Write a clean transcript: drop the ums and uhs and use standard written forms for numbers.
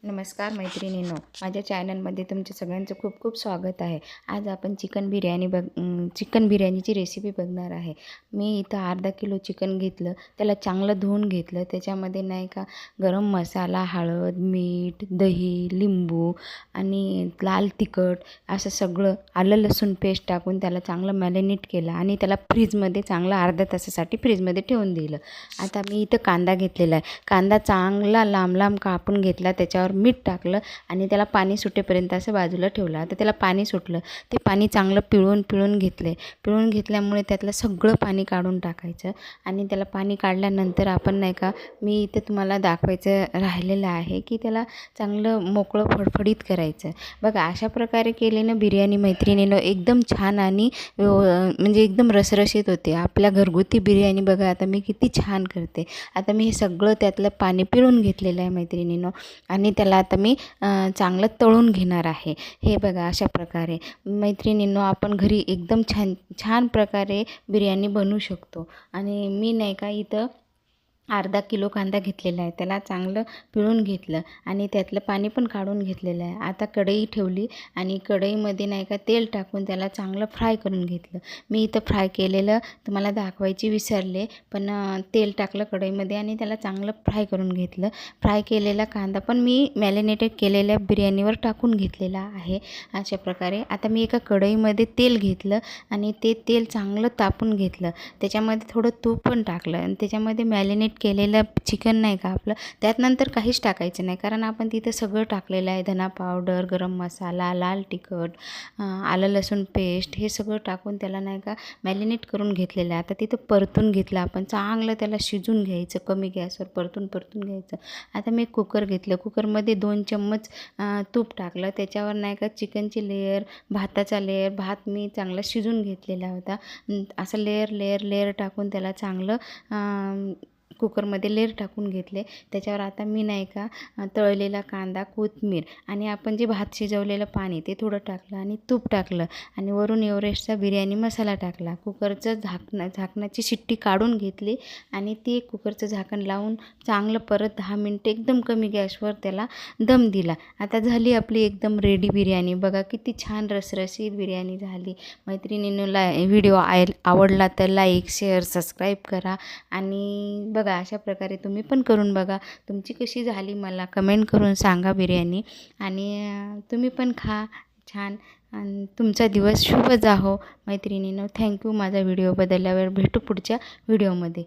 नमस्कार मैत्रिणींनो, माझ्या चॅनलमध्ये तुमच्या सगळ्यांचं खूप खूप स्वागत आहे। आज आपण चिकन बिर्याणीची रेसिपी बघणार आहे। मी इथं अर्धा किलो चिकन घेतलं, त्याला चांगलं धुवून घेतलं। त्याच्यामध्ये नाही का गरम मसाला, हळद, मीठ, दही, लिंबू आणि लाल तिखट असं सगळं, आलं लसूण पेस्ट टाकून त्याला चांगलं मॅरिनेट केलं आणि त्याला फ्रीजमध्ये चांगला अर्ध्या तासासाठी फ्रीजमध्ये ठेवून दिलं। आता मी इथं कांदा घेतलेला आहे। कांदा चांगला लांब लांब कापून घेतला, त्याच्यावर मीठ टाकलं आणि त्याला पाणी सुटेपर्यंत असं बाजूला ठेवलं। आता त्याला पाणी सुटलं, ते पाणी चांगलं पिळून घेतले। पिळून घेतल्यामुळे त्यातलं सगळं पाणी काढून टाकायचं आणि त्याला पाणी काढल्यानंतर आपण नाही का, मी इथं तुम्हाला दाखवायचं राहिलेलं आहे की त्याला चांगलं मोकळं फडफडीत करायचं। बघा, अशा प्रकारे केल्यानं बिर्याणी मैत्रिणीनं एकदम छान आणि म्हणजे एकदम रसरशीत होते। आपल्या घरगुती बिर्याणी बघा आता मी किती छान करते। आता मी हे सगळं त्यातलं पाणी पिळून घेतलेलं आहे मैत्रिणीनं आणि त्याला आता मी चांगलं तळून घेणार आहे। हे बघा, अशा प्रकारे मैत्रिणींनो आपण घरी एकदम छान प्रकारे बिर्याणी बनवू शकतो। आणि मी नाही का इथं अर्धा किलो कांदा घेतलेला आहे, त्याला चांगलं पिळून घेतलं आणि त्यातलं पाणी पण काढून घेतलेलं आहे। आता कढई ठेवली आणि कढईमध्ये नाही का तेल टाकून त्याला चांगलं फ्राय करून घेतलं। मी इथं फ्राय केलेलं तुम्हाला दाखवायची विसरले, पण तेल टाकलं कढईमध्ये आणि त्याला चांगलं फ्राय करून घेतलं। फ्राय केलेला कांदा पण मी मॅरिनेटेड केलेल्या बिर्याणीवर टाकून घेतलेला आहे। अशा प्रकारे आता मी एका कढईमध्ये तेल घेतलं आणि ते तेल चांगलं तापून घेतलं। त्याच्यामध्ये थोडं तूप पण टाकलं आणि त्याच्यामध्ये मॅरिनेट केलेलं चिकन नाही का आपलं, त्यात नंतर काहीच टाकायचं नाही, कारण आपण तिथं सगळं टाकलेलं आहे। धना पावडर, गरम मसाला, लाल तिखट, आलं लसूण पेस्ट हे सगळं टाकून त्याला नाही का मॅरिनेट करून घेतलेलं आहे। आता तिथं परतून घेतलं आपण, चांगलं त्याला शिजून घ्यायचं, कमी गॅसवर परतून घ्यायचं। आता मी कुकर घेतलं, कुकरमध्ये 2 चम्मच तूप टाकलं, त्याच्यावर नाही का चिकनची लेयर, भाताचा लेयर, भात मी चांगला शिजून घेतलेला होता। असं लेयर टाकून त्याला चांगलं कुकरमध्ये लेयर टाकून घेतले। त्याच्यावर आता मी नाही का तळलेला कांदा, कोथिंबीर आणि आपण जे भात शिजवलेलं पाणी ते थोडं टाकलं आणि तूप टाकलं आणि वरून एव्हरेस्टचा बिर्याणी मसाला टाकला। कुकरचं झाकणाची शिट्टी काढून घेतली आणि ते कुकरचं झाकण लावून चांगलं परत 10 मिनिटं एकदम कमी गॅसवर त्याला दम दिला। आता झाली आपली एकदम रेडी बिर्याणी। बघा किती छान रसरशीत बिर्याणी झाली। मैत्रिणींनो, व्हिडिओ आवडला तर लाईक, शेअर, सबस्क्राईब करा आणि बघा अशा प्रकारे तुम्ही पण करून बघा, तुमची कशी झाली मला कमेंट करून सांगा बिर्याणी। आणि तुम्ही पण खा छान आणि तुमचा दिवस शुभ जावो मैत्रिणींनो। थँक्यू माझा व्हिडिओ बदलल्यावर। भेटू पुढच्या व्हिडिओमध्ये।